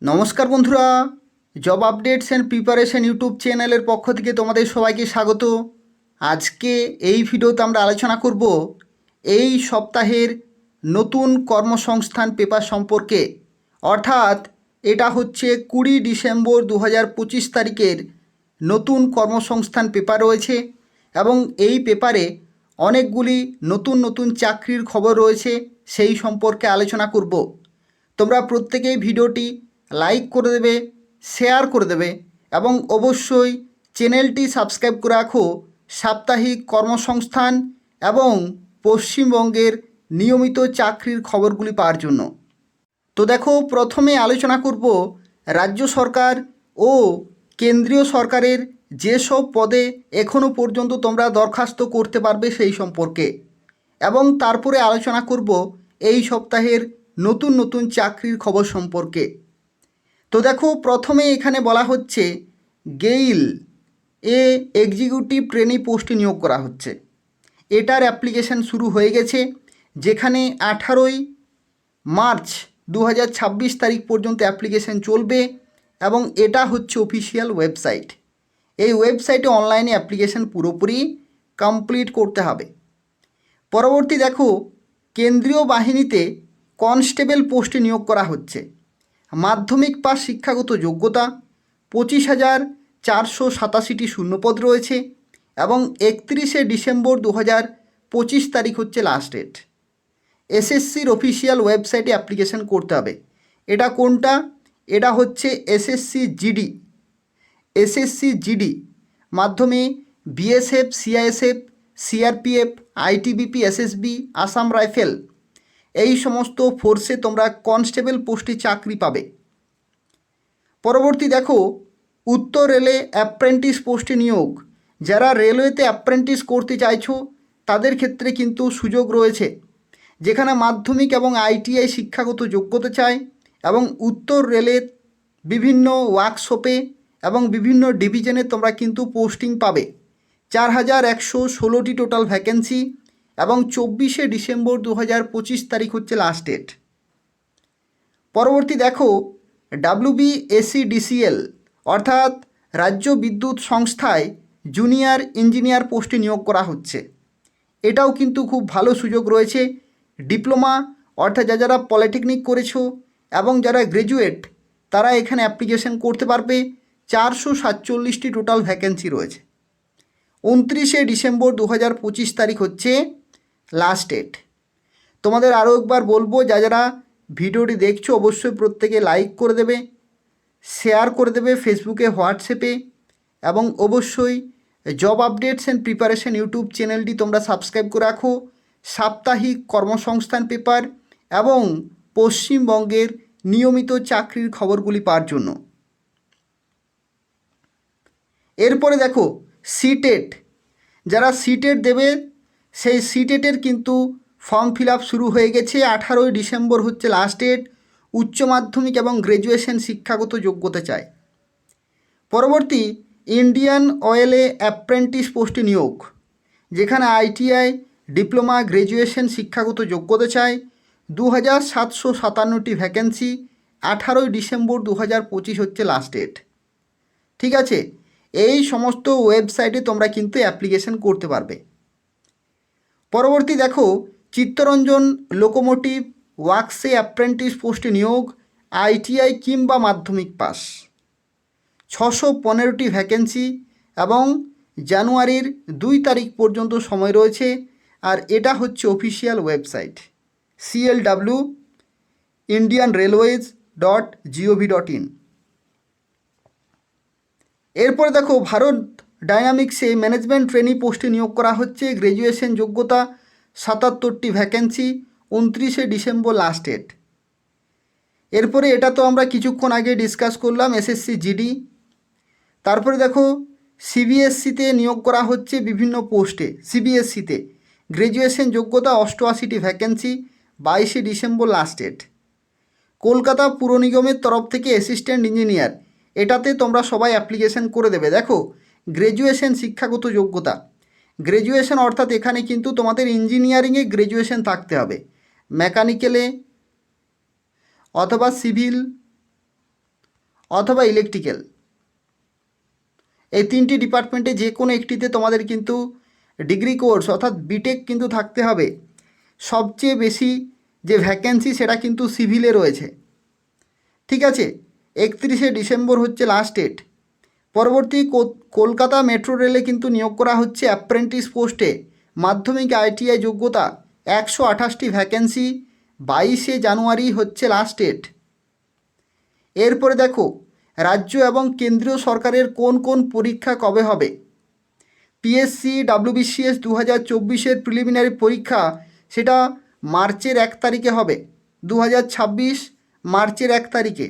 নমস্কার বন্ধুরা, job updates and preparation YouTube চ্যানেলের পক্ষ থেকে তোমাদের সবাইকে স্বাগত। আজকে এই ভিডিওতে আমরা আলোচনা করব এই সপ্তাহের নতুন কর্মসংস্থান পেপার সম্পর্কে। অর্থাৎ এটা হচ্ছে 20 ডিসেম্বর 2025 তারিখের নতুন কর্মসংস্থান পেপার রয়েছে এবং এই পেপারে অনেকগুলি নতুন নতুন চাকরির খবর রয়েছে, সেই সম্পর্কে আলোচনা করব। তোমরা প্রত্যেকেই ভিডিওটি লাইক করে দেবে, শেয়ার করে দেবে এবং অবশ্যই চ্যানেলটি সাবস্ক্রাইব করে রাখো সাপ্তাহিক কর্মসংস্থান এবং পশ্চিমবঙ্গের নিয়মিত চাকরির খবরগুলি পাওয়ার জন্য। তো দেখো, প্রথমে আলোচনা করব রাজ্য সরকার ও কেন্দ্রীয় সরকারের যেসব পদে এখনও পর্যন্ত তোমরা দরখাস্ত করতে পারবে সেই সম্পর্কে, এবং তারপরে আলোচনা করব এই সপ্তাহের নতুন নতুন চাকরির খবর সম্পর্কে। তো দেখো, প্রথমে এখানে বলা হচ্ছে গেইল এক্সিকিউটিভ ট্রেনি পোস্টে নিয়োগ করা হচ্ছে। এটার অ্যাপ্লিকেশান শুরু হয়ে গেছে, যেখানে 18ই মার্চ 2026 তারিখ পর্যন্ত অ্যাপ্লিকেশান চলবে এবং এটা হচ্ছে অফিসিয়াল ওয়েবসাইট। এই ওয়েবসাইটে অনলাইনে অ্যাপ্লিকেশান পুরোপুরি কমপ্লিট করতে হবে। পরবর্তী দেখো, কেন্দ্রীয় বাহিনীতে কনস্টেবল পোস্টে নিয়োগ করা হচ্ছে। মাধ্যমিক পাস শিক্ষাগত যোগ্যতা, 25,487টি শূন্যপদ রয়েছে এবং 31শে ডিসেম্বর 2025 তারিখ হচ্ছে লাস্ট ডেট। এসএসসির অফিসিয়াল ওয়েবসাইটে অ্যাপ্লিকেশান করতে হবে। এটা কোনটা? এটা হচ্ছে এসএসসি জিডি মাধ্যমে BSF, CISF, CRPF, ITBP, SSB, Assam rifle এই সমস্ত ফোর্সে তোমরা কনস্টেবল পোস্টে চাকরি পাবে। পরবর্তী দেখো, উত্তর রেলে অ্যাপ্রেন্টিস পোস্টে নিয়োগ। যারা রেলওয়েতে অ্যাপ্রেন্টিস করতে চাইছো তাদের ক্ষেত্রে কিন্তু সুযোগ রয়েছে, যেখানে মাধ্যমিক এবং আইটিআই শিক্ষাগত যোগ্যতা চাই এবং উত্তর রেলের বিভিন্ন ওয়ার্কশপে এবং বিভিন্ন ডিভিশনে তোমরা কিন্তু পোস্টিং পাবে। 4,116টি টোটাল ভ্যাকেন্সি এবং 24শে ডিসেম্বর 2025 তারিখ হচ্ছে লাস্ট ডেট। পরবর্তী দেখো, WBSEDCL অর্থাৎ রাজ্য বিদ্যুৎ সংস্থায় জুনিয়র ইঞ্জিনিয়ার পোস্টে নিয়োগ করা হচ্ছে। এটাও কিন্তু খুব ভালো সুযোগ রয়েছে। ডিপ্লোমা অর্থাৎ যারা পলিটেকনিক করেছো এবং যারা গ্র্যাজুয়েট তারা এখানে অ্যাপ্লিকেশন করতে পারবে। 447টি টোটাল ভ্যাকেন্সি রয়েছে। 29শে ডিসেম্বর 2025 তারিখ হচ্ছে লাস্ট ডেট। তোমাদের আরও একবার বলবো, যারা ভিডিওটি দেখছো অবশ্যই প্রত্যেকে লাইক করে দেবে, শেয়ার করে দেবে ফেসবুকে, হোয়াটসঅ্যাপে, এবং অবশ্যই job updates and preparation YouTube চ্যানেলটি তোমরা সাবস্ক্রাইব করে রাখো সাপ্তাহিক কর্মসংস্থান পেপার এবং পশ্চিমবঙ্গের নিয়মিত চাকরির খবরগুলি পাওয়ার জন্য। এরপরে দেখো, সিটেট, যারা সিটেট দেবে সেই সিটেটের কিন্তু ফর্ম ফিল আপ শুরু হয়ে গেছে। 18ই ডিসেম্বর হচ্ছে লাস্ট ডেট। উচ্চ মাধ্যমিক এবং গ্র্যাজুয়েশন শিক্ষাগত যোগ্যতা চায়। পরবর্তী, ইন্ডিয়ান অয়েলে অ্যাপ্রেন্টিস পোস্টে নিয়োগ, যেখানে আইটিআই, ডিপ্লোমা, গ্র্যাজুয়েশন শিক্ষাগত যোগ্যতা চায়। 2,757টি ভ্যাকেন্সি। 18ই ডিসেম্বর 2025 হচ্ছে লাস্ট ডেট। ঠিক আছে, এই সমস্ত ওয়েবসাইটে তোমরা কিন্তু অ্যাপ্লিকেশন করতে পারবে। পরবর্তী দেখো, চিত্তরঞ্জন লোকোমোটিভ ওয়ার্কসে অ্যাপ্রেন্টিস পোস্টে নিয়োগ, আইটিআই কিংবা মাধ্যমিক পাস। 615টি ভ্যাকেন্সি এবং জানুয়ারির 2 তারিখ পর্যন্ত সময় রয়েছে। আর এটা হচ্ছে অফিসিয়াল ওয়েবসাইট CLW indianrailways.gov.in। এরপরে দেখো, ভারত ডাইনামিক্সে ম্যানেজমেন্ট ট্রেনি পোস্টে নিয়োগ করা হচ্ছে। গ্র্যাজুয়েশন যোগ্যতা, 77টি ভ্যাকেন্সি। 29শে ডিসেম্বর লাস্ট ডেট। এরপরে এটা তো আমরা কিছুক্ষণ আগে ডিসকাস করলাম, এসএসসি জিডি। তারপরে দেখো, সিবিএসসিতে নিয়োগ করা হচ্ছে বিভিন্ন পোস্টে। সিবিএসসিতে গ্র্যাজুয়েশন যোগ্যতা, 88টি ভ্যাকেন্সি। 22শে ডিসেম্বর লাস্ট ডেট। কলকাতা পুর নিগমের তরফ থেকে অ্যাসিস্ট্যান্ট ইঞ্জিনিয়ার, এটাতে তোমরা সবাই অ্যাপ্লিকেশন করে দেবে। দেখো, গ্র্যাজুয়েশন শিক্ষাগত যোগ্যতা, গ্র্যাজুয়েশন অর্থাৎ এখানে কিন্তু তোমাদের ইঞ্জিনিয়ারিংয়ে গ্র্যাজুয়েশন থাকতে হবে। মেকানিক্যালে অথবা সিভিল অথবা ইলেকট্রিক্যাল। এই তিনটি ডিপার্টমেন্টে যে কোনো একটিতে তোমাদের কিন্তু ডিগ্রি কোর্স অর্থাৎ বিটেক কিন্তু থাকতে হবে। সবচেয়ে বেশি যে ভ্যাকেন্সি সেটা কিন্তু সিভিলে রয়েছে। ঠিক আছে, 31শে ডিসেম্বর হচ্ছে লাস্ট ডেট। পরবর্তী কলকাতা মেট্রো রেলে কিন্তু নিয়োগ করা হচ্ছে অ্যাপ্রেন্টিস পোস্টে, মাধ্যমিক আইটিআই যোগ্যতা, 128টি ভ্যাকেন্সি, 22শে জানুয়ারি হচ্ছে লাস্ট ডেট। এরপরে দেখো রাজ্য এবং কেন্দ্রীয় সরকারের কোন কোন পরীক্ষা কবে হবে। পিএসসি ডাব্লিউবিসিএস 2024-এর প্রিলিমিনারি পরীক্ষা সেটা মার্চের 1 তারিখে হবে, 2026 মার্চের 1 তারিখে।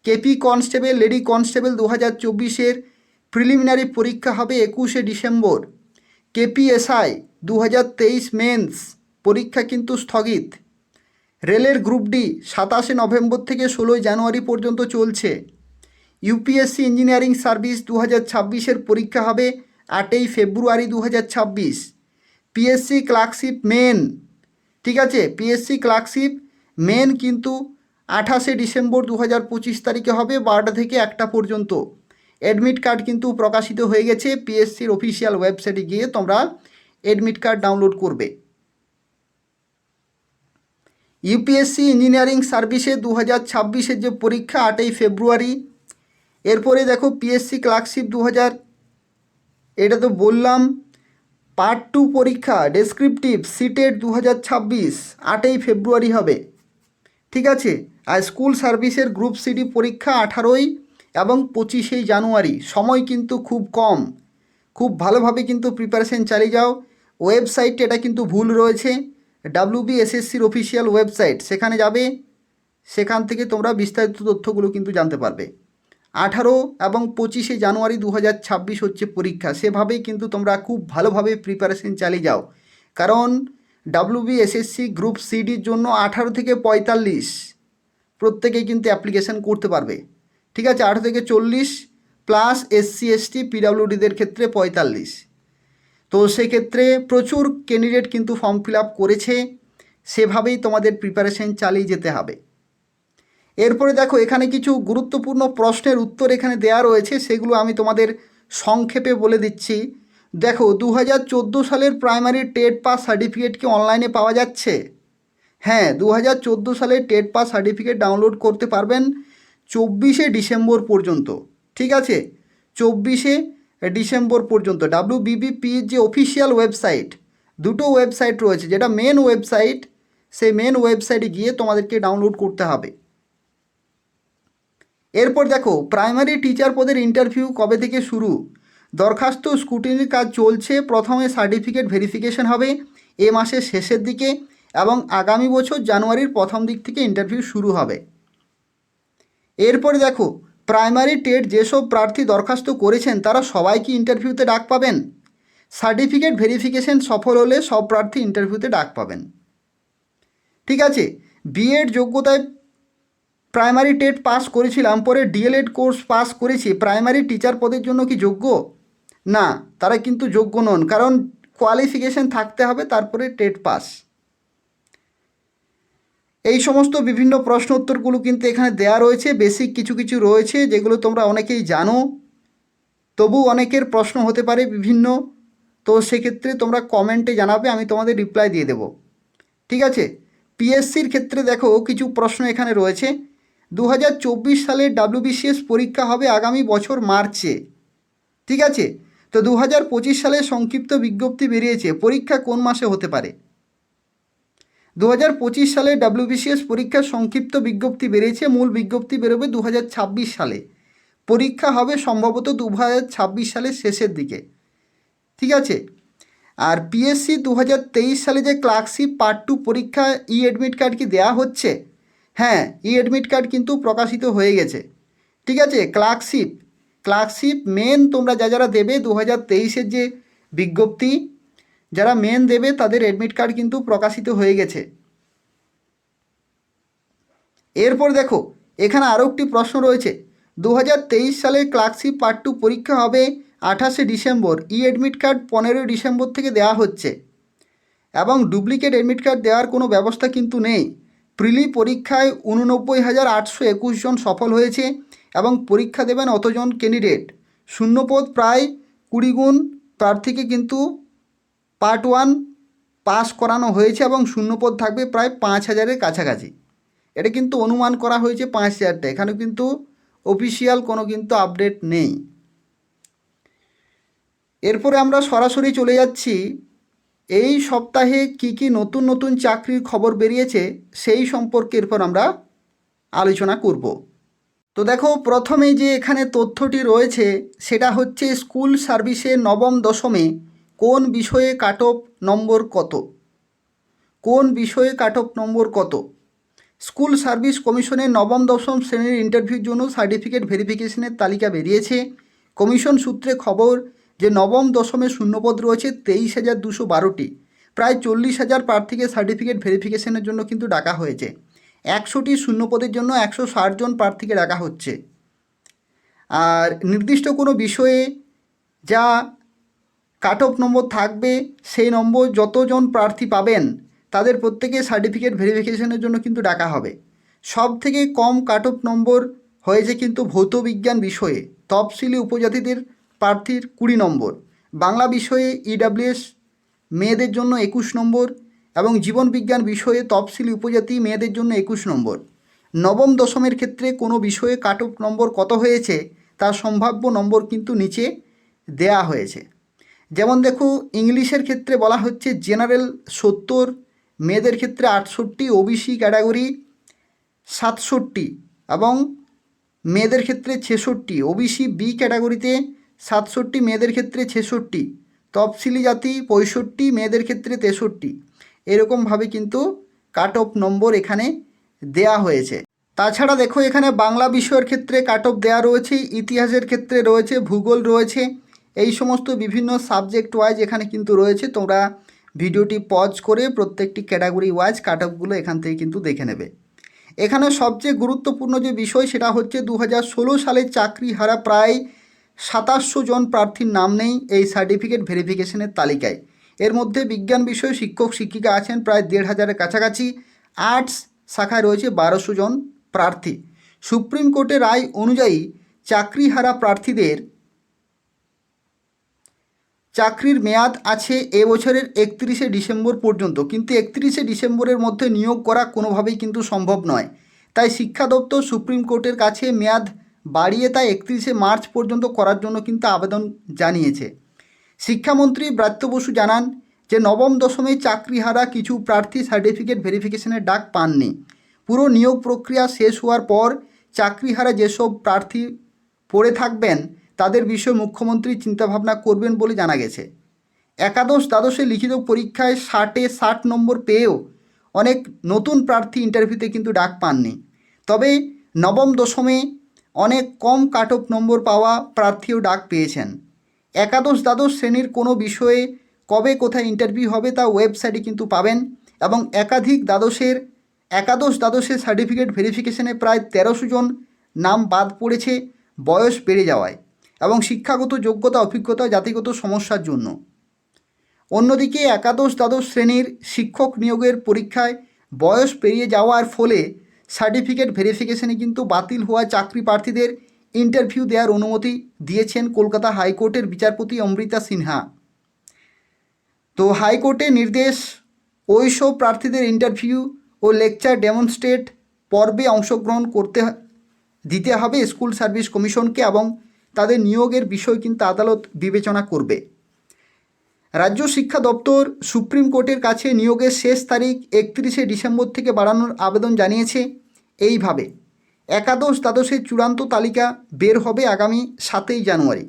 কেপি কনস্টেবল লেডি কনস্টেবল 2024-এর প্রিলিমিনারি পরীক্ষা হবে 21শে ডিসেম্বর। কেপিএসআই 2023 মেন্স পরীক্ষা কিন্তু স্থগিত। রেলের গ্রুপ ডি 27শে নভেম্বর থেকে 16ই জানুয়ারি পর্যন্ত চলছে। ইউপিএসসি ইঞ্জিনিয়ারিং সার্ভিস 2026-এর পরীক্ষা হবে 8ই ফেব্রুয়ারি 2026। পিএসসি ক্লার্কশিপ মেন, ঠিক আছে, পিএসসি ক্লার্কশিপ মেন কিন্তু 28শে ডিসেম্বর 2025 তারিখে হবে, 12টা থেকে 1টা পর্যন্ত। অ্যাডমিট কার্ড কিন্তু প্রকাশিত হয়ে গেছে, পিএসসির অফিসিয়াল ওয়েবসাইটে গিয়ে তোমরা অ্যাডমিট কার্ড ডাউনলোড করবে। ইউপিএসসি ইঞ্জিনিয়ারিং সার্ভিসে 2026-এর যে পরীক্ষা 8ই ফেব্রুয়ারি। এরপরে দেখো পিএসসি ক্লার্কশিপ 2000, এটা তো বললাম। পার্ট 2 পরীক্ষা ডেসক্রিপটিভ সিটেট 2026 8ই ফেব্রুয়ারি হবে। ঠিক আছে, আর স্কুল সার্ভিসের গ্রুপ সিডি পরীক্ষা 18ই এবং 25শে জানুয়ারি। সময় কিন্তু খুব কম, খুব ভালোভাবে কিন্তু প্রিপারেশন চালিয়ে যাও। ওয়েবসাইট এটা কিন্তু ভুল রয়েছে, ডাব্লিউবিএসএসসির অফিসিয়াল ওয়েবসাইট, সেখানে যাবে, সেখান থেকে তোমরা বিস্তারিত তথ্যগুলো কিন্তু জানতে পারবে। 18 এবং 25শে জানুয়ারি 2026 হচ্ছে পরীক্ষা, সেভাবেই কিন্তু তোমরা খুব ভালোভাবে প্রিপারেশন চালিয়ে যাও। কারণ ডাব্লিউবিএসএসসি গ্রুপ সিডির জন্য 18 থেকে 45 প্রত্যেকেই কিন্তু অ্যাপ্লিকেশান করতে পারবে। ঠিক আছে, 18 থেকে 40 প্লাস এসসি এসটি পিডাব্লিউডিদের ক্ষেত্রে 45। তো সেক্ষেত্রে প্রচুর ক্যান্ডিডেট কিন্তু ফর্ম ফিল আপ করেছে, সেভাবেই তোমাদের প্রিপারেশন চালিয়ে যেতে হবে। এরপরে দেখো এখানে কিছু গুরুত্বপূর্ণ প্রশ্নের উত্তর এখানে দেওয়া রয়েছে, সেগুলো আমি তোমাদের সংক্ষেপে বলে দিচ্ছি। দেখো 2014 সালের প্রাইমারি টেট পাস সার্টিফিকেট কি অনলাইনে পাওয়া যাচ্ছে? হ্যাঁ, 2014 সালের টেট পাস সার্টিফিকেট ডাউনলোড করতে পারবেন 24শে ডিসেম্বর পর্যন্ত। ঠিক আছে, 24শে ডিসেম্বর পর্যন্ত। ডাব্লিউবিবিপির যে অফিসিয়াল ওয়েবসাইট, দুটো ওয়েবসাইট রয়েছে, যেটা মেন ওয়েবসাইট, সেই মেন ওয়েবসাইটে গিয়ে তোমাদেরকে ডাউনলোড করতে হবে। এরপর দেখো প্রাইমারি টিচার পদের ইন্টারভিউ কবে থেকে শুরু। দরখাস্ত স্ক্রুটিনির কাজ চলছে। প্রথমে সার্টিফিকেট ভেরিফিকেশন হবে এ মাসের শেষের দিকে এবং আগামী বছর জানুয়ারির প্রথম দিক থেকে ইন্টারভিউ শুরু হবে। এরপরে দেখো প্রাইমারি টেট যেসব প্রার্থী দরখাস্ত করেছেন তারা সবাই কি ইন্টারভিউতে ডাক পাবেন? সার্টিফিকেট ভেরিফিকেশন সফল হলে সব প্রার্থী ইন্টারভিউতে ডাক পাবেন। ঠিক আছে, বিএড যোগ্যতায় প্রাইমারি টেট পাস করেছিলাম, পরে ডিএলএড কোর্স পাস করেছি, প্রাইমারি টিচার পদের জন্য কি যোগ্য? না, তারা কিন্তু যোগ্য নন, কারণ কোয়ালিফিকেশন থাকতে হবে, তারপরে টেট পাস। এই সমস্ত বিভিন্ন প্রশ্ন উত্তরগুলো কিন্তু এখানে দেয়া রয়েছে, বেসিক কিছু কিছু রয়েছে যেগুলো তোমরা অনেকেই জানো, তবু অনেকের প্রশ্ন হতে পারে বিভিন্ন। তো সেক্ষেত্রে তোমরা কমেন্টে জানাবে, আমি তোমাদের রিপ্লাই দিয়ে দেব। ঠিক আছে, পিএসসির ক্ষেত্রে দেখো কিছু প্রশ্ন এখানে রয়েছে। 2024 সালের ডাব্লিউবিসিএস পরীক্ষা হবে আগামী বছর মার্চে। ঠিক আছে, তো 2025 সালে সংক্ষিপ্ত বিজ্ঞপ্তি বেরিয়েছে, পরীক্ষা কোন মাসে হতে পারে? 2025 সালে ডাব্লিউবিসিএস পরীক্ষার সংক্ষিপ্ত বিজ্ঞপ্তি বেরিয়েছে, মূল বিজ্ঞপ্তি বেরোবে 2026 সালে। পরীক্ষা হবে সম্ভবত 2026 সালের শেষের দিকে। ঠিক আছে, আর পিএসসি 2023 সালে যে ক্লার্কশিপ পার্ট 2 পরীক্ষা ই অ্যাডমিট কার্ড কি দেওয়া হচ্ছে? হ্যাঁ, ই অ্যাডমিট কার্ড কিন্তু প্রকাশিত হয়ে গেছে। ঠিক আছে, ক্লার্কশিপ মেন তোমরা যারা দেবে 2023-এর যে বিজ্ঞপ্তি, যারা মেন দেবে তাদের অ্যাডমিট কার্ড কিন্তু প্রকাশিত হয়ে গেছে। এরপর দেখো এখানে আরও একটি প্রশ্ন রয়েছে। 2023 সালে ক্লার্কশিপ পার্ট 2 পরীক্ষা হবে 28শে December, e admit card 15ই December থেকে দেওয়া হচ্ছে এবং ডুপ্লিকেট অ্যাডমিট কার্ড দেওয়ার কোনো ব্যবস্থা কিন্তু নেই। প্রিলি পরীক্ষায় 89,821 জন সফল হয়েছে, এবং পরীক্ষা দেবেন অতজন ক্যান্ডিডেট। শূন্যপদ প্রায় 20 গুণ প্রার্থীকে কিন্তু পার্ট 1 পাস করানো হয়েছে এবং শূন্যপদ থাকবে প্রায় 5,000-এর কাছাকাছি। এটা কিন্তু অনুমান করা হয়েছে 5,000টা, এখানে কিন্তু অফিসিয়াল কোনো কিন্তু আপডেট নেই। এরপরে আমরা সরাসরি চলে যাচ্ছি এই সপ্তাহে কি কি নতুন নতুন চাকরির খবর বেরিয়েছে সেই সম্পর্কে এরপর আমরা আলোচনা করব। তো দেখো, প্রথমেই যে এখানে তথ্যটি রয়েছে সেটা হচ্ছে স্কুল সার্ভিসে নবম দশমে কোন বিষয়ে কাট অফ নম্বর কত। কোন বিষয়ে কাট অফ নম্বর কত? স্কুল সার্ভিস কমিশনের নবম দশম শ্রেণীর ইন্টারভিউর জন্য সার্টিফিকেট ভেরিফিকেশনের তালিকা বেরিয়েছে। কমিশন সূত্রে খবর যে নবম দশমে শূন্যপদ রয়েছে 23,212টি। প্রায় 40,000 প্রার্থীকে সার্টিফিকেট ভেরিফিকেশনের জন্য কিন্তু ডাকা হয়েছে। 100টি শূন্যপদের জন্য 160 জন প্রার্থীকে ডাকা হচ্ছে। আর নির্দিষ্ট কোনো বিষয়ে যা কাট অফ নম্বর থাকবে সেই নম্বর যতজন প্রার্থী পাবেন তাদের প্রত্যেকে সার্টিফিকেট ভেরিফিকেশনের জন্য কিন্তু ডাকা হবে। সব থেকে কম কাট অফ নম্বর হয়েছে কিন্তু ভৌতবিজ্ঞান বিষয়ে, তফসিলি উপজাতিদের প্রার্থীর 20 নম্বর, বাংলা বিষয়ে ইডাব্লিউএস মেয়েদের জন্য 21 নম্বর এবং জীবনবিজ্ঞান বিষয়ে তফসিলি উপজাতি মেয়েদের জন্য 21 নম্বর। নবম দশমের ক্ষেত্রে কোনো বিষয়ে কাট অফ নম্বর কত হয়েছে তার সম্ভাব্য নম্বর কিন্তু নিচে দেয়া হয়েছে। যেমন দেখো, ইংলিশের ক্ষেত্রে বলা হচ্ছে জেনারেল 70, মেয়েদের ক্ষেত্রে 68, ওবিসি ক্যাটাগরি 67 এবং মেয়েদের ক্ষেত্রে 66, ওবিসি বি ক্যাটাগরিতে 67, মেয়েদের ক্ষেত্রে 66, তফসিলি জাতি 65, মেয়েদের ক্ষেত্রে 63। এরকমভাবে কিন্তু কাট অফ নম্বর এখানে দেয়া হয়েছে। তাছাড়া দেখো, এখানে বাংলা বিষয়ের ক্ষেত্রে কাট অফ দেওয়া রয়েছে, ইতিহাসের ক্ষেত্রে রয়েছে, ভূগোল রয়েছে, এই সমস্ত বিভিন্ন সাবজেক্ট ওয়াইজ এখানে কিন্তু রয়েছে। তোমরা ভিডিওটি পজ করে প্রত্যেকটি ক্যাটাগরি ওয়াইজ কাট অফগুলো এখান থেকে কিন্তু দেখে নেবে। এখানে সবচেয়ে গুরুত্বপূর্ণ যে বিষয় সেটা হচ্ছে 2016 সালে চাকরি হারা প্রায় 2700 জন প্রার্থীর নাম নেই এই সার্টিফিকেট ভেরিফিকেশনের তালিকায়। এর মধ্যে বিজ্ঞান বিষয়ে শিক্ষক শিক্ষিকা আছেন প্রায় 1,500-এর কাছাকাছি। আর্টস শাখায় রয়েছে 1200 জন প্রার্থী। সুপ্রিম কোর্টের রায় অনুযায়ী চাকরি হারা প্রার্থীদের চাকরির মেয়াদ আছে এবছরের 31শে ডিসেম্বর পর্যন্ত, কিন্তু 31শে ডিসেম্বরের মধ্যে নিয়োগ করা কোনোভাবেই কিন্তু সম্ভব নয়। তাই শিক্ষা দপ্তর সুপ্রিম কোর্টের কাছে মেয়াদ বাড়িয়ে তা 31শে মার্চ পর্যন্ত করার জন্য কিন্তু আবেদন জানিয়েছে। শিক্ষামন্ত্রী ব্রাত্য বসু জানান যে নবম দশমে চাকরিহারা কিছু প্রার্থী সার্টিফিকেট ভেরিফিকেশনের ডাক পাননি। পুরো নিয়োগ প্রক্রিয়া শেষ হওয়ার পর চাকরিহারা যেসব প্রার্থী পড়ে থাকবেন তাদের বিষয়ে মুখ্যমন্ত্রী চিন্তাভাবনা করবেন বলে জানা গেছে। একাদশ দ্বাদশে লিখিত পরীক্ষায় 60-এ 60 নম্বর পেয়েও অনেক নতুন প্রার্থী ইন্টারভিউতে কিন্তু ডাক পাননি। তবে নবম দশমে অনেক কম কাট অফ নম্বর পাওয়া প্রার্থীও ডাক পেয়েছেন। একাদশ দ্বাদশ শ্রেণীর কোনো বিষয়ে কবে কোথায় ইন্টারভিউ হবে তা ওয়েবসাইটে কিন্তু পাবেন এবং একাদশ দ্বাদশের সার্টিফিকেট ভেরিফিকেশনে প্রায় 1300 জন নাম বাদ পড়েছে বয়স বেড়ে যাওয়ায় এবং শিক্ষাগত যোগ্যতা অভিজ্ঞতা জাতিগত সমস্যার জন্য। অন্যদিকে একাদশ দ্বাদশ শ্রেণীর শিক্ষক নিয়োগের পরীক্ষায় বয়স পেরিয়ে যাওয়ার ফলে সার্টিফিকেট ভেরিফিকেশনে কিন্তু বাতিল হওয়া চাকরি প্রার্থীদের ইন্টারভিউ দেওয়ার অনুমতি দিয়েছেন কলকাতা হাইকোর্টের বিচারপতি অমৃতা সিনহা। তো হাইকোর্টের নির্দেশ, ওইসব প্রার্থীদের ইন্টারভিউ ও লেকচার ডেমনস্ট্রেট পর্বে অংশগ্রহণ দিতে হবে স্কুল সার্ভিস কমিশনকে এবং তাদের নিয়োগের বিষয় কিন্তু আদালত বিবেচনা করবে। রাজ্য শিক্ষা দপ্তর সুপ্রিম কোর্টের কাছে নিয়োগের শেষ তারিখ 31শে ডিসেম্বর থেকে বাড়ানোর আবেদন জানিয়েছে। এইভাবে একাদশ দ্বাদশের চূড়ান্ত তালিকা বের হবে আগামী 7ই জানুয়ারি,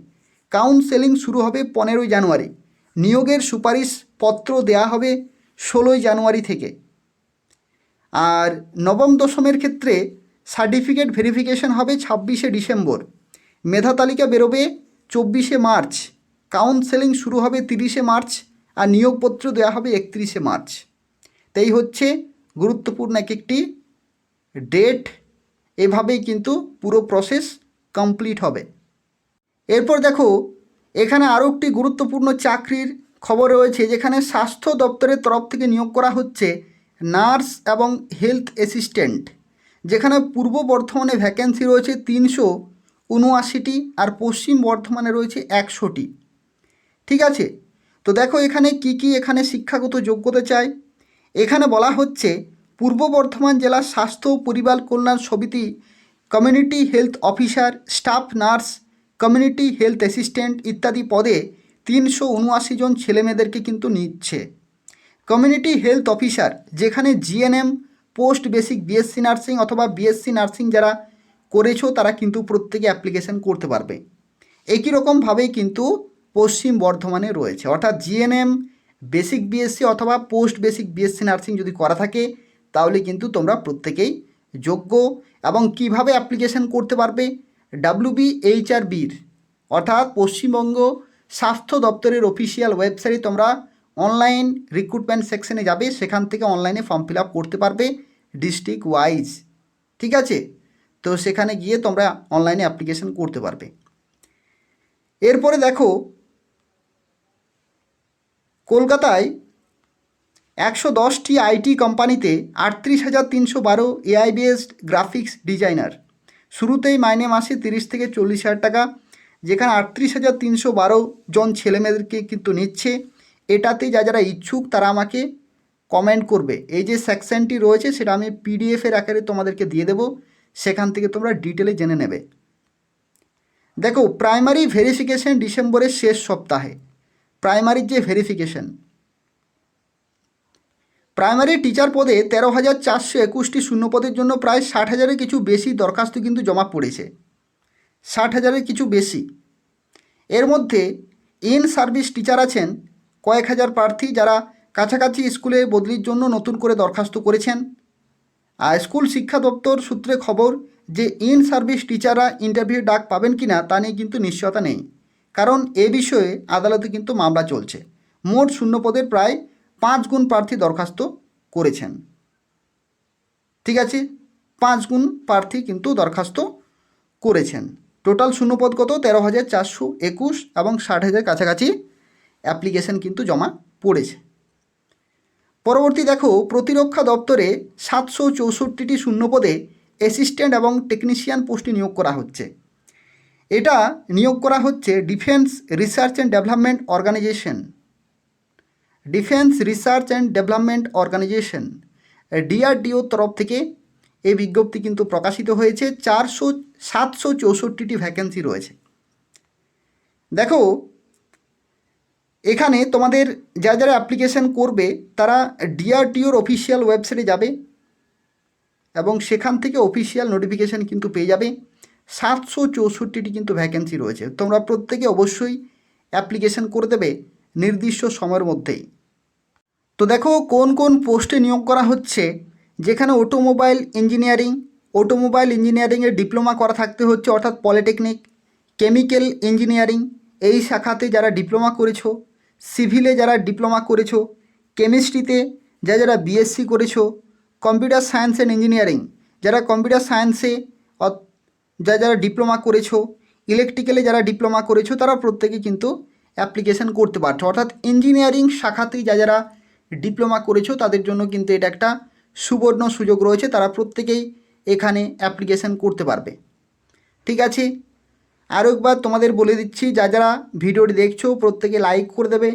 কাউন্সেলিং শুরু হবে 15ই জানুয়ারি, নিয়োগের সুপারিশ পত্র দেয়া হবে 16ই জানুয়ারি থেকে। আর নবম দশমের ক্ষেত্রে সার্টিফিকেট ভেরিফিকেশন হবে 26শে ডিসেম্বর, মেধা তালিকা বেরোবে 24শে মার্চ, কাউন্সেলিং শুরু হবে 30শে মার্চ আর নিয়োগপত্র দেওয়া হবে 31শে মার্চ। তাই হচ্ছে গুরুত্বপূর্ণ একটি ডেট। এভাবেই কিন্তু পুরো প্রসেস কমপ্লিট হবে। এরপর দেখো, এখানে আরও একটি গুরুত্বপূর্ণ চাকরির খবর রয়েছে যেখানে স্বাস্থ্য দপ্তরের তরফ থেকে নিয়োগ করা হচ্ছে নার্স এবং হেলথ অ্যাসিস্ট্যান্ট। যেখানে পূর্ব বর্ধমানে ভ্যাকেন্সি রয়েছে 379টি আর পশ্চিম বর্ধমানে রয়েছে 100টি। ঠিক আছে, তো দেখো এখানে কি এখানে শিক্ষাগত যোগ্যতা চাই। এখানে বলা হচ্ছে পূর্ব বর্ধমান জেলার স্বাস্থ্য ও পরিবার কল্যাণ সমিতি community health officer, staff nurse, community health assistant ইত্যাদি পদে 379 জন ছেলেমেয়েদেরকে কিন্তু নিচ্ছে। কমিউনিটি হেলথ অফিসার যেখানে GNM post basic BSc nursing অথবা বিএসসি নার্সিং যারা করেছো তারা কিন্তু প্রত্যেকে অ্যাপ্লিকেশন করতে পারবে। একই রকমভাবেই কিন্তু পশ্চিম বর্ধমানে রয়েছে, অর্থাৎ জিএনএম বেসিক বিএসসি অথবা পোস্ট বেসিক বিএসসি নার্সিং যদি করা থাকে তাহলে কিন্তু তোমরা প্রত্যেকেই যোগ্য। এবং কিভাবে অ্যাপ্লিকেশন করতে পারবে, WBHRBর অর্থাৎ পশ্চিমবঙ্গ স্বাস্থ্য দপ্তরের অফিসিয়াল ওয়েবসাইটে তোমরা অনলাইন রিক্রুটমেন্ট সেকশনে যাবে, সেখান থেকে অনলাইনে ফর্ম ফিল আপ করতে পারবে ডিস্ট্রিক্ট ওয়াইজ। ঠিক আছে, তো সেখানে গিয়ে তোমরা অনলাইনে অ্যাপ্লিকেশন করতে পারবে। এরপরে দেখো কলকাতায় 110টি আইটি কোম্পানিতে 38,312 এআই বেসড গ্রাফিক্স ডিজাইনার। শুরুতেই মাইনে মাসে 30 থেকে 40,000 টাকা, যেখানে 38,312 জন ছেলেমেয়েদেরকে কিন্তু নিচ্ছে। এটাতে যারা ইচ্ছুক তারা আমাকে কমেন্ট করবে। এই যে সেকশনটি রয়েছে সেটা আমি পিডিএফের আকারে তোমাদেরকে দিয়ে দেবো, সেখান থেকে তোমরা ডিটেলে জেনে নেবে। দেখো প্রাইমারি ভেরিফিকেশন ডিসেম্বরের শেষ সপ্তাহে। প্রাইমারির যে ভেরিফিকেশন, প্রাইমারি টিচার পদে 13,421টি শূন্যপদের জন্য প্রায় 60,000-এর কিছু বেশি দরখাস্ত কিন্তু জমা পড়েছে। 60,000-এর কিছু বেশি। এর মধ্যে ইন সার্ভিস টিচার আছেন কয়েক হাজার প্রার্থী যারা কাছাকাছি স্কুলে বদলির জন্য নতুন করে দরখাস্ত করেছেন। আর স্কুল শিক্ষা দপ্তর সূত্রে খবর যে ইন সার্ভিস টিচাররা ইন্টারভিউ ডাক পাবেন কি না তা নিয়ে কিন্তু নিশ্চয়তা নেই, কারণ এ বিষয়ে আদালতে কিন্তু মামলা চলছে। মোট শূন্যপদের প্রায় 5 গুণ প্রার্থী দরখাস্ত করেছেন। ঠিক আছে, 5 গুণ প্রার্থী কিন্তু দরখাস্ত করেছেন। টোটাল শূন্যপদ কত, 13,421 এবং 60,000 কাছাকাছি অ্যাপ্লিকেশন কিন্তু জমা পড়েছে। পরবর্তী দেখো প্রতিরক্ষা দপ্তরে 764টি শূন্যপদে অ্যাসিস্ট্যান্ট এবং টেকনিশিয়ান পোস্টে নিয়োগ করা হচ্ছে। এটা নিয়োগ করা হচ্ছে defence research and development organisation, defence research and development organisation ডিআরডিওর তরফ থেকে এই বিজ্ঞপ্তি কিন্তু প্রকাশিত হয়েছে। 764টি ভ্যাকেন্সি রয়েছে। দেখো এখানে তোমাদের যারা অ্যাপ্লিকেশন করবে তারা ডিআরডিওর অফিসিয়াল ওয়েবসাইটে যাবে এবং সেখান থেকে অফিসিয়াল নোটিফিকেশান কিন্তু পেয়ে যাবে। 764টি কিন্তু ভ্যাকেন্সি রয়েছে। তোমরা প্রত্যেকে অবশ্যই অ্যাপ্লিকেশন করে দেবে নির্দিষ্ট সময়ের মধ্যেই। তো দেখো কোন কোন পোস্টে নিয়োগ করা হচ্ছে। যেখানে অটোমোবাইল ইঞ্জিনিয়ারিংয়ের ডিপ্লোমা করা থাকতে হচ্ছে, অর্থাৎ পলিটেকনিক। কেমিক্যাল ইঞ্জিনিয়ারিং এই শাখাতে যারা ডিপ্লোমা করেছো, সিভিলে যারা ডিপ্লোমা করেছো, কেমিস্ট্রিতে যারা বিএসসি করেছো, কম্পিউটার সায়েন্স অ্যান্ড ইঞ্জিনিয়ারিং যারা কম্পিউটার সায়েন্সে যারা ডিপ্লোমা করেছো, ইলেকট্রিক্যালে যারা ডিপ্লোমা করেছো তারা প্রত্যেকে কিন্তু অ্যাপ্লিকেশন করতে পারছো। অর্থাৎ ইঞ্জিনিয়ারিং শাখাতেই যারা ডিপ্লোমা করেছো তাদের জন্য কিন্তু এটা একটা সুবর্ণ সুযোগ রয়েছে, তারা প্রত্যেকেই এখানে অ্যাপ্লিকেশন করতে পারবে। ঠিক আছে, আরও একবার তোমাদের বলে দিচ্ছি, যারা ভিডিওটি দেখছো প্রত্যেকে লাইক করে দেবে,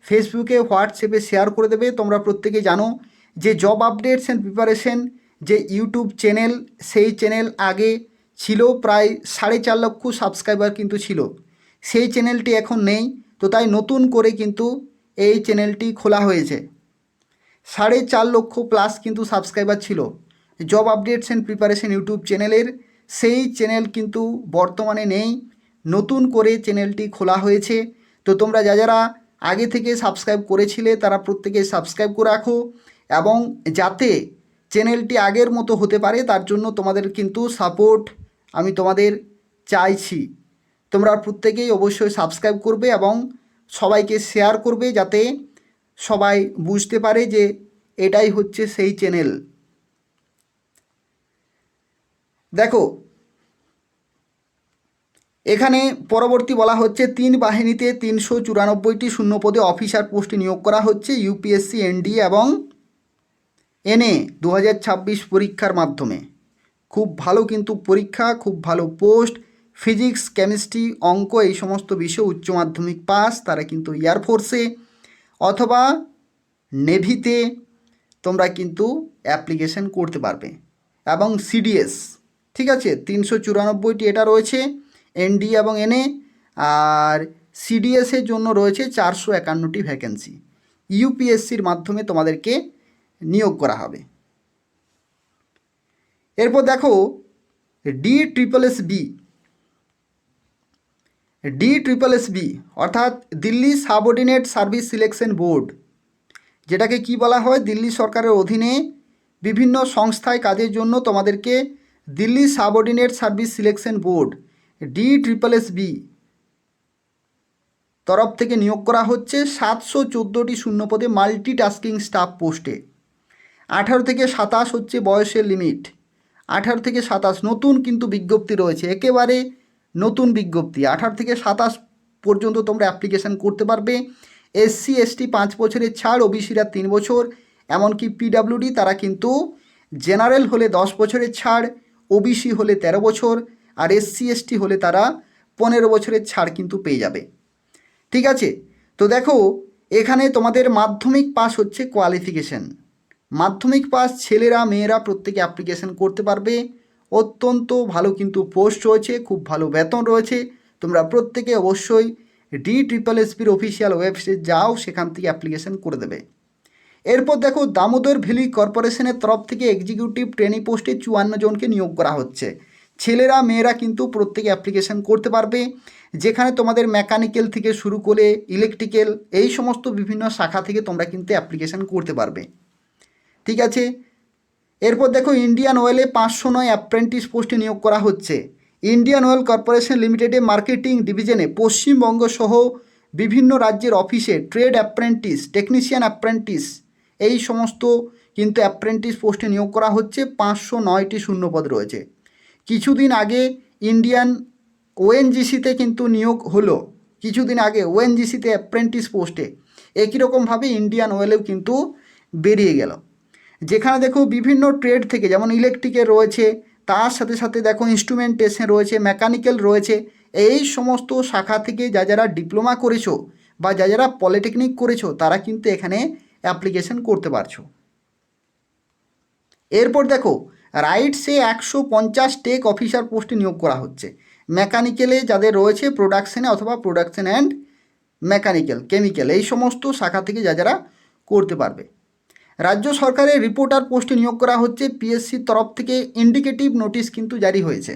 ফেসবুকে হোয়াটসঅ্যাপে শেয়ার করে দেবে। তোমরা প্রত্যেকে জানো যে জব আপডেটস অ্যান্ড প্রিপারেশন যে ইউটিউব চ্যানেল, সেই চ্যানেল আগে ছিল প্রায় 4.5 লক্ষ সাবস্ক্রাইবার কিন্তু ছিল, সেই চ্যানেলটি এখন নেই। তো তাই নতুন করে কিন্তু এই চ্যানেলটি খোলা হয়েছে। 4.5 লক্ষ প্লাস কিন্তু সাবস্ক্রাইবার ছিল job updates and preparation YouTube চ্যানেলের, সেই চ্যানেল কিন্তু বর্তমানে নেই, নতুন করে চ্যানেলটি খোলা হয়েছে। তো তোমরা যারা আগে থেকে সাবস্ক্রাইব করেছিলে তারা প্রত্যেকে সাবস্ক্রাইব করে রাখো, এবং যাতে চ্যানেলটি আগের মতো হতে পারে তার জন্য তোমাদের কিন্তু সাপোর্ট আমি তোমাদের চাইছি। তোমরা প্রত্যেকেই অবশ্যই সাবস্ক্রাইব করবে এবং সবাইকে শেয়ার করবে, যাতে সবাই বুঝতে পারে যে এটাই হচ্ছে সেই চ্যানেল। দেখো এখানে পরবর্তী বলা হচ্ছে 3 বাহিনীতে 394টি শূন্যপদে অফিসার পোস্টে নিয়োগ করা হচ্ছে ইউপিএসসি, এনডিএ এবং এনএ 2026 পরীক্ষার মাধ্যমে। খুব ভালো কিন্তু পরীক্ষা, খুব ভালো পোস্ট, ফিজিক্স, কেমিস্ট্রি, অঙ্ক এই সমস্ত বিষয়ে উচ্চ মাধ্যমিক পাস তারা কিন্তু এয়ারফোর্সে অথবা নেভিতে তোমরা কিন্তু অ্যাপ্লিকেশন করতে পারবে। এবং সিডিএস, ঠিক আছে, 394টি এটা রয়েছে এনডি এবং এনএ, আর সিডিএসের জন্য রয়েছে 451টি ভ্যাকেন্সি। ইউপিএসসির মাধ্যমে তোমাদেরকে নিয়োগ করা হবে। এরপর দেখো DSSB অর্থাৎ Delhi subordinate service selection board, যেটাকে কি বলা হয়, দিল্লি সরকারের অধীনে বিভিন্ন সংস্থায় কাজের জন্য তোমাদেরকে Delhi subordinate service selection board DSSB তরফ থেকে নিয়োগ করা হচ্ছে 714টি শূন্যপদে মাল্টিটাস্কিং স্টাফ পোস্টে। 18 থেকে 27 হচ্ছে বয়সের লিমিট, 18 থেকে 27 নতুন কিন্তু বিজ্ঞপ্তি রয়েছে, একেবারে নতুন বিজ্ঞপ্তি। 18 থেকে 27 পর্যন্ত তোমরা অ্যাপ্লিকেশান করতে পারবে। SC ST 5 বছরের ছাড়, ওবিসিরা 3 বছর, এমনকি পিডাব্লিউডি তারা কিন্তু জেনারেল হলে 10 বছরের ছাড়, ওবিসি হলে 13 বছর, আর SC ST হলে তারা 15 বছরের ছাড় কিন্তু পেয়ে যাবে। ঠিক আছে, তো দেখো এখানে তোমাদের মাধ্যমিক পাস হচ্ছে কোয়ালিফিকেশন। মাধ্যমিক পাস ছেলেরা মেয়েরা প্রত্যেকে অ্যাপ্লিকেশন করতে পারবে। অত্যন্ত ভালো কিন্তু পোস্ট রয়েছে, খুব ভালো বেতন রয়েছে। তোমরা প্রত্যেকে অবশ্যই DSSBর অফিসিয়াল ওয়েবসাইট যাও, সেখান থেকে অ্যাপ্লিকেশন করে দেবে। এরপর দেখো দামোদর ভ্যালি কর্পোরেশনের তরফ থেকে এক্সিকিউটিভ ট্রেনি পোস্টে 54 জনকে নিয়োগ করা হচ্ছে। ছেলেরা মেয়েরা কিন্তু প্রত্যেকে অ্যাপ্লিকেশন করতে পারবে, যেখানে তোমাদের মেকানিক্যাল থেকে শুরু করে ইলেকট্রিক্যাল এই সমস্ত বিভিন্ন শাখা থেকে তোমরা কিন্তু অ্যাপ্লিকেশন করতে পারবে। ঠিক আছে, এরপর দেখো ইন্ডিয়ান অয়েলে 509 অ্যাপ্রেন্টিস পোস্টে নিয়োগ করা হচ্ছে। ইন্ডিয়ান অয়েল কর্পোরেশন লিমিটেডে মার্কেটিং ডিভিশনে পশ্চিমবঙ্গ সহ বিভিন্ন রাজ্যের অফিসে ট্রেড অ্যাপ্রেন্টিস, টেকনিশিয়ান অ্যাপ্রেন্টিস এই সমস্ত কিন্তু অ্যাপ্রেন্টিস পোস্টে নিয়োগ করা হচ্ছে। 509টি শূন্যপদ রয়েছে। কিছুদিন আগে ইন্ডিয়ান ওএনজিসিতে কিন্তু নিয়োগ হলো, কিছুদিন আগে ওএনজিসিতে অ্যাপ্রেন্টিস পোস্টে। একই রকমভাবে ইন্ডিয়ান অয়েলেও কিন্তু বেরিয়ে গেল, যেখানে দেখো বিভিন্ন ট্রেড থেকে, যেমন ইলেকট্রিকের রয়েছে, তার সাথে সাথে দেখো ইনস্ট্রুমেন্টেশন রয়েছে, মেকানিক্যাল রয়েছে, এই সমস্ত শাখা থেকে যারা ডিপ্লোমা করেছো বা যারা পলিটেকনিক করেছো তারা কিন্তু এখানে অ্যাপ্লিকেশন করতে পারছো। এরপর দেখো রাইটসে 150 টেক অফিসার পোস্টে নিয়োগ করা হচ্ছে। মেকানিক্যালে যাদের রয়েছে, প্রোডাকশনে অথবা প্রোডাকশন অ্যান্ড মেকানিক্যাল, কেমিক্যাল এই সমস্ত শাখা থেকে যারা করতে পারবে। রাজ্য সরকারের রিপোর্টার পোস্টে নিয়োগ করা হচ্ছে। পিএসসির তরফ থেকে ইন্ডিকেটিভ নোটিশ কিন্তু জারি হয়েছে।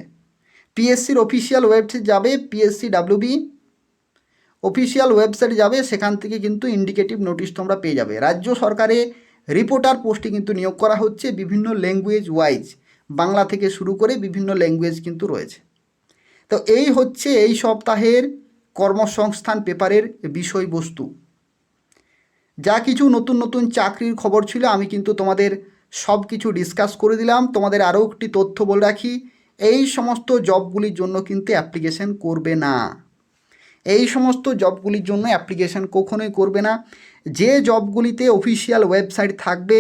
পিএসসির অফিসিয়াল ওয়েবসাইট যাবে, PSCWB অফিসিয়াল ওয়েবসাইট যাবে, সেখান থেকে কিন্তু ইন্ডিকেটিভ নোটিশ তোমরা পেয়ে যাবে। রাজ্য সরকারে রিপোর্টার পোস্টে কিন্তু নিয়োগ করা হচ্ছে বিভিন্ন ল্যাঙ্গুয়েজ ওয়াইজ, বাংলা থেকে শুরু করে বিভিন্ন ল্যাঙ্গুয়েজ কিন্তু রয়েছে। তো এই হচ্ছে এই সপ্তাহের কর্মসংস্থান পেপারের বিষয়বস্তু। যা কিছু নতুন নতুন চাকরির খবর ছিল আমি কিন্তু তোমাদের সব কিছু ডিসকাস করে দিলাম। তোমাদের আরও একটি তথ্য বলে রাখি, এই সমস্ত জবগুলির জন্য কিন্তু অ্যাপ্লিকেশন করবে না। এই সমস্ত জবগুলির জন্য অ্যাপ্লিকেশান কখনোই করবে না। যে জবগুলিতে অফিসিয়াল ওয়েবসাইট থাকবে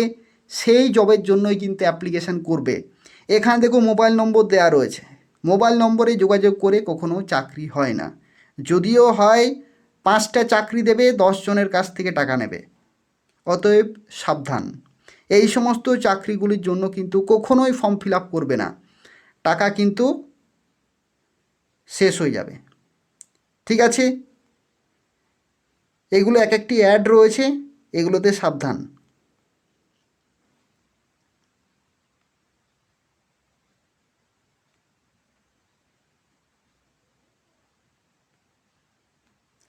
সেই জবের জন্যই কিন্তু অ্যাপ্লিকেশান করবে। এখানে দেখো মোবাইল নম্বর দেওয়া রয়েছে, মোবাইল নম্বরে যোগাযোগ করে কখনো চাকরি হয় না। যদিও হয় 5টা চাকরি দেবে, 10 জনের কাছ থেকে টাকা নেবে। অতএব সাবধান, এই সমস্ত চাকরিগুলির জন্য কিন্তু কখনোই ফর্ম ফিল আপ করবে না, টাকা কিন্তু শেষ হয়ে যাবে। ঠিক আছে, এগুলো এক একটি অ্যাড রয়েছে, এগুলোতে সাবধান।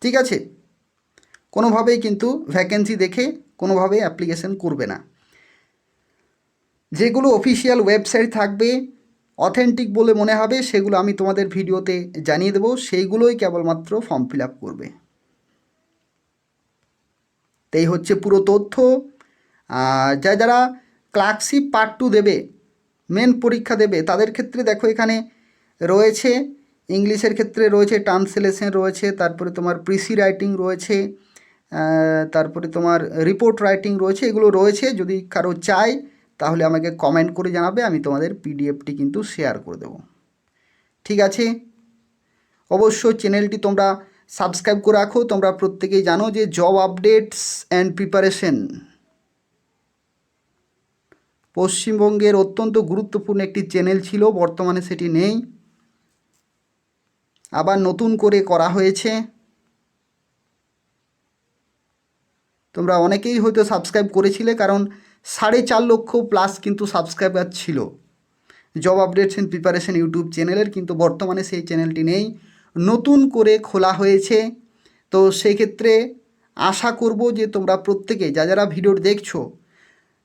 ঠিক আছে, কোনোভাবেই কিন্তু ভ্যাকেন্সি দেখে কোনোভাবেই অ্যাপ্লিকেশন করবে না। যেগুলো অফিসিয়াল ওয়েবসাইট থাকবে, অথেন্টিক বলে মনে হবে, সেগুলো আমি তোমাদের ভিডিওতে জানিয়ে দেবো, সেইগুলোই কেবলমাত্র ফর্ম ফিল আপ করবে। এই হচ্ছে পুরো তথ্য। আর যারা ক্লার্কশিপ পার্ট 2 দেবে, মেন পরীক্ষা দেবে, তাদের ক্ষেত্রে দেখো এখানে রয়েছে ইংলিশের ক্ষেত্রে রয়েছে ট্রান্সলেশন রয়েছে, তারপরে তোমার প্রিসি রাইটিং রয়েছে, তারপরে তোমার রিপোর্ট রাইটিং রয়েছে, এগুলো রয়েছে। যদি কারো চাই তাহলে আমাকে কমেন্ট করে জানাবে, আমি তোমাদের পিডিএফটি কিন্তু শেয়ার করে দেব। ঠিক আছে, অবশ্যই চ্যানেলটি তোমরা সাবস্ক্রাইব করে রাখো। তোমরা প্রত্যেকেই জানো যে জব আপডেটস অ্যান্ড প্রিপারেশন পশ্চিমবঙ্গের অত্যন্ত গুরুত্বপূর্ণ একটি চ্যানেল ছিল, বর্তমানে সেটি নেই, আবার নতুন করে করা হয়েছে। তোমরা অনেকেই হয়তো সাবস্ক্রাইব করেছিলে, কারণ 4.5 লক্ষ প্লাস কিন্তু সাবস্ক্রাইবার ছিল job updates and preparation YouTube চ্যানেলের, কিন্তু বর্তমানে সেই চ্যানেলটি নেই, নতুন করে খোলা হয়েছে। তো সেই ক্ষেত্রে আশা করব যে তোমরা প্রত্যেকে যারা ভিডিও দেখছো,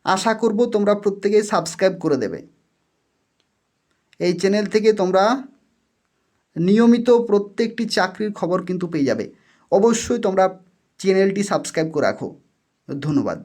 আশা করব তোমরা প্রত্যেকেই সাবস্ক্রাইব করে দেবে। এই চ্যানেল থেকে তোমরা নিয়মিত প্রত্যেকটি চাকরির খবর কিন্তু পেয়ে যাবে। অবশ্যই তোমরা চ্যানেলটি সাবস্ক্রাইব করে রাখো। ধন্যবাদ।